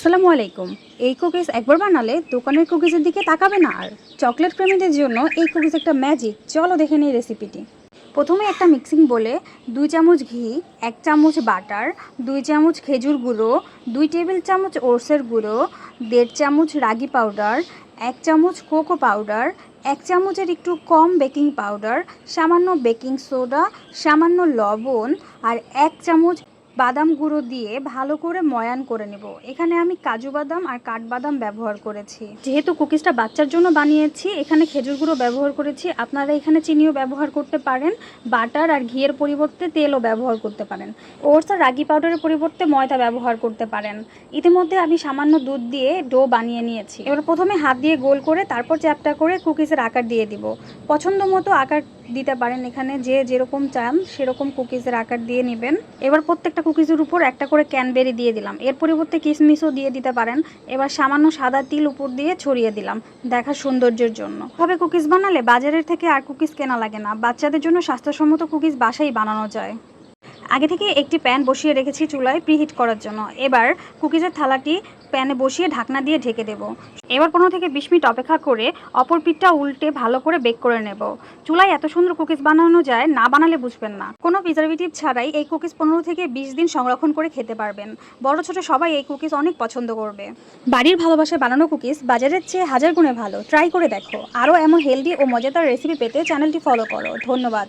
আসসালামু আলাইকুম। এই কুকিজ একবার বানালে দোকানের কুকিজের দিকে তাকাবে না আর। চকলেট প্রেমীদের জন্য এই কুকিজ একটা ম্যাজিক। চলো দেখে নিই রেসিপিটি। প্রথমে একটা মিক্সিং বলে 2 চামচ ঘি, 1 চামচ বাটার, 2 চামচ খেজুর গুঁড়ো, 2 টেবিল চামচ ওটসের গুঁড়ো, 1.5 চামচ রাগি পাউডার, 1 চামচ কোকো পাউডার, 1 চামচের একটু কম বেকিং পাউডার, সামান্য বেকিং সোডা, সামান্য লবণ আর 1 চামচ বাদাম গুঁড়ো দিয়ে ভালো করে ময়ান করে নেব। এখানে আমি কাজু বাদাম আর কাঠবাদাম ব্যবহার করেছি। যেহেতু কুকিজটা বাচ্চার জন্য বানিয়েছি, এখানে খেজুর গুঁড়ো ব্যবহার করেছি। আপনারা এখানে চিনিও ব্যবহার করতে পারেন, বাটার আর ঘিয়ের পরিবর্তে তেলও ব্যবহার করতে পারেন, ওটস আর রাগি পাউডারের পরিবর্তে ময়দা ব্যবহার করতে পারেন। ইতিমধ্যে আমি সামান্য দুধ দিয়ে ডো বানিয়ে নিয়েছি। এবার প্রথমে হাত দিয়ে গোল করে তারপর চ্যাপটা করে কুকিজের আকার দিয়ে দিব। পছন্দ মতো আকার দিতে পারেন, এখানে যে যেরকম চান সেরকম কুকিজের আকার দিয়ে নেবেন। এবার প্রত্যেকটা কুকিজের উপর একটা করে ক্যানবেরি দিয়ে দিলাম, এর পরিবর্তে কিশমিশও দিয়ে দিতে পারেন। এবার সামান্য সাদা তিল উপর দিয়ে ছড়িয়ে দিলাম দেখার সৌন্দর্যের জন্য। তবে কুকিজ বানালে বাজারের থেকে আর কুকিজ কেনা লাগে না, বাচ্চাদের জন্য স্বাস্থ্যসম্মত কুকিজ বাসায় বানানো যায়। আগে থেকে একটি প্যান বসিয়ে রেখেছি চুলায় প্রিহিট করার জন্য। এবার কুকিজের থালাটি প্যানে বসিয়ে ঢাকনা দিয়ে ঢেকে দেব। এবার 15 থেকে 20 মিনিট অপেক্ষা করে অপর পিঠটা উল্টে ভালো করে বেক করে নেব। চুলায় এত সুন্দর কুকিজ বানানো যায়, না বানালে বুঝবেন না। কোনো প্রিজারভেটিভ ছাড়াই এই কুকিজ 15 থেকে 20 দিন সংরক্ষণ করে খেতে পারবেন। বড় ছোট সবাই এই কুকিজ অনেক পছন্দ করবে। বাড়ির ভালোবাসায় বানানো কুকিজ বাজারের চেয়ে হাজার গুণে ভালো। ট্রাই করে দেখো। আরও এমন হেলদি ও মজাদার রেসিপি পেতে চ্যানেলটি ফলো করো। ধন্যবাদ।